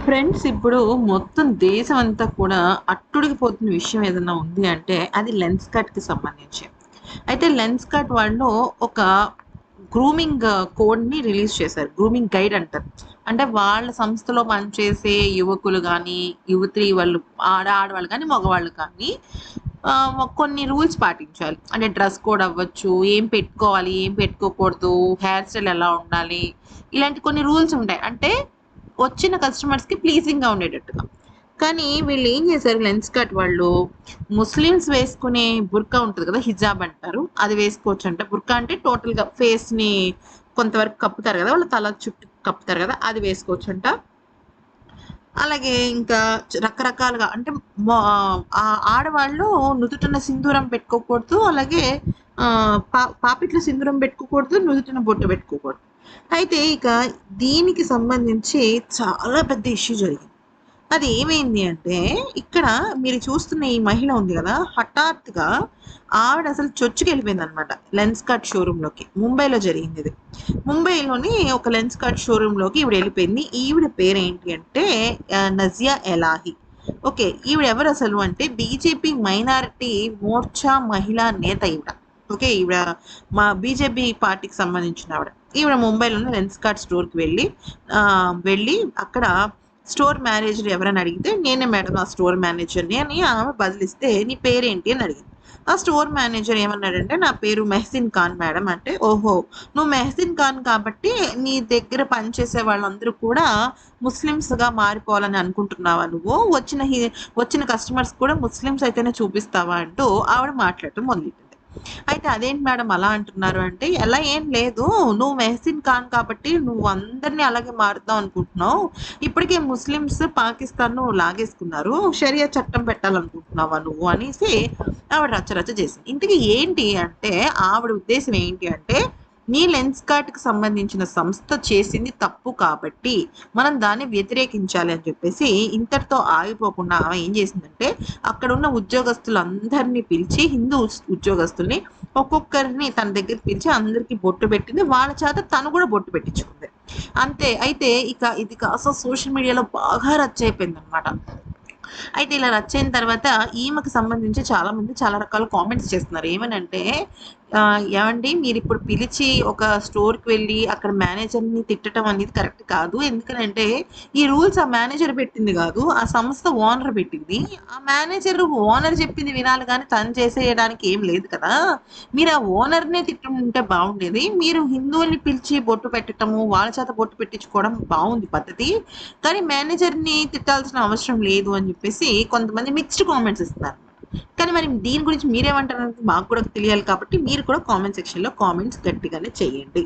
Friends ఇప్పుడు మొత్తం దేశం అంతా కూడా అట్టుడికిపోతున్న విషయం ఏదైనా ఉంది అంటే అది లెన్స్ కట్‌కి సంబంధించి. అయితే లెన్స్ కట్ వాళ్ళు ఒక గ్రూమింగ్ కోడ్‌ని రిలీజ్ చేశారు. గ్రూమింగ్ గైడ్ అంటారు. అంటే వాళ్ళ సంస్థలో పనిచేసే యువకులు గానీ, యువతీ వాళ్ళు ఆడవాళ్ళు గానీ, మగవాళ్ళు కానీ కొన్ని రూల్స్ పాటించాలి. అంటే డ్రెస్ కోడ్ అవ్వచ్చు, ఏం పెట్టుకోవాలి, ఏం పెట్టుకోకూడదు, హెయిర్ స్టైల్ ఎలా ఉండాలి, ఇలాంటి కొన్ని రూల్స్ ఉంటాయి. అంటే వచ్చిన కస్టమర్స్‌కి ప్లీజింగ్‌గా ఉండేటట్టుగా. కానీ వీళ్ళు ఏం చేశారు లెన్స్ కట్ వాళ్ళు, ముస్లిమ్స్ వేసుకునే బుర్కా ఉంటది కదా! హిజాబ్ అంటారు. అది వేసుకోవచ్చంట. బుర్కా అంటే టోటల్‌గా ఫేస్‌ని కొంతవరకు కప్పుతారు కదా! వాళ్ళ తల చుట్టూ కప్పుతారు కదా! అది వేసుకోవచ్చంట. అలాగే ఇంకా రకరకాలుగా అంటే ఆడవాళ్ళు నుదుటిన సింధూరం పెట్టుకోకూడదు. అలాగే పాపిట్లో సింధూరం పెట్టుకోకూడదు. నుదుటిన బొట్టు పెట్టుకోకూడదు. అయితే ఇక దీనికి సంబంధించి చాలా పెద్ద ఇష్యూ జరిగింది. అది ఏమైంది అంటే, ఇక్కడ మీరు చూస్తున్న ఈ మహిళ ఉంది గదా! హఠాత్తుగా ఆవిడ అసలు చొచ్చుకెళ్ళిపోయిందనమాట. Lens cut షోరూమ్‌లోకి. ముంబైలో జరిగిందిది. ముంబైలోని ఒక లెన్స్ కట్ షోరూమ్‌లోకి ఈవిడెళ్ళిపోయింది. ఈవిడ పేరేంటి అంటే నజియా ఎలాహి. ఓకే. ఈవిడ ఎవరసలు అంటే బీజేపీ మైనారిటీ మోర్చా మహిళా నేత ఈవిడ. ఓకే. ఈవిడ మా బీజేపీ పార్టీకి సంబంధించిన ఆవిడ. ఈవిడ ముంబైలోని లెన్స్ కట్ స్టోర్‌కి వెళ్ళి అక్కడ స్టోర్ మేనేజర్ ఎవరని అడిగితే, నేనే మేడం ఆ స్టోర్ మేనేజర్‌ని అని ఆమె బదులిస్తే, నీ పేరేంటి అని అడిగింది. ఆ స్టోర్ మేనేజర్ ఏమన్నాడంటే, నా పేరు మెహసిన్ ఖాన్ మేడం అంటే, ఓహో! నువ్వు మెహసిన్ ఖాన్ కాబట్టి నీ దగ్గర పనిచేసే వాళ్ళందరూ కూడా ముస్లిమ్స్‌గా మారిపోవాలని అనుకుంటున్నావా నువ్వు? వచ్చిన కస్టమర్స్ కూడా ముస్లిమ్స్ అయితేనే చూపిస్తావా అంటూ ఆవిడ మాట్లాడటం మొదలెట్టింది. అయితే అదేంటి మేడం అలా అంటున్నారు అంటే, "అలా ఏం లేదు. నువ్వు మెహసిన్ ఖాన్ కాబట్టి నువ్వు అందరిని అలాగే మారుద్దాం అనుకుంటున్నావు. ఇప్పటికే ముస్లిమ్స్ పాకిస్తాన్‌ను లాగేసుకున్నారు. షరియా చట్టం పెట్టాలనుకుంటున్నావా నువ్వు?" అనేసి ఆవిడ రచ్చరచ్చ చేసింది. ఇంతకీ ఏంటి అంటే ఆవిడ ఉద్దేశ్యం ఏంటి అంటే, నీ లెన్స్ కార్ట్‌కి సంబంధించిన సంస్థ చేసింది తప్పు కాబట్టి మనం దాన్ని వ్యతిరేకించాలి అని చెప్పేసి ఇంతటితో ఆగిపోకుండా ఆమె ఏం చేసిందంటే, అక్కడున్న ఉద్యోగస్తులందరినీ పిలిచి హిందూ ఉద్యోగస్తుల్ని ఒక్కొక్కరిని తన దగ్గరికి పిలిచి అందరికీ బొట్టు పెట్టింది. వాళ్ళ చేత తను కూడా బొట్టు పెట్టించుకుంది. అంతే. అయితే ఇక ఇది కాస్త సోషల్ మీడియాలో బాగా రచ్చయిపోయిందనమాట. అయితే ఇలా రచ్చయిన తర్వాత ఈమెకు సంబంధించి చాలామంది చాలా రకాల కామెంట్స్ చేస్తున్నారు. ఏమనంటే ఏవండీ మీరిప్పుడు పిలిచి ఒక స్టోర్‌కి వెళ్ళి అక్కడ మేనేజర్‌ని తిట్టటం అనేది కరెక్ట్ కాదు. ఎందుకనంటే ఈ రూల్స్ ఆ మేనేజర్ పెట్టింది గాదు. ఆ సంస్థ ఓనర్ పెట్టింది. ఆ మేనేజర్ ఓనర్ చెప్పింది వినాలి గానీ తను చేసేయడానికి ఏం లేదు కదా! మీరు ఆ ఓనర్‌నే తిట్టుకుంటే బావుండేది. మీరు హిందువుల్ని పిలిచి బొట్టు పెట్టటము, వాళ్ళ చేత బొట్టు పెట్టించుకోవడం బావుంది పద్ధతి. కానీ మేనేజర్‌ని తిట్టాల్సిన అవసరం లేదు అని చెప్పేసి కొంతమంది మిక్స్డ్ కామెంట్స్ ఇస్తున్నారు. కానీ మరి దీని గురించి మీరేమంటారనేది మాకు కూడా తెలియాలి కాబట్టి మీరు కూడా కామెంట్ సెక్షన్‌లో కామెంట్స్ గట్టిగానే చేయండి.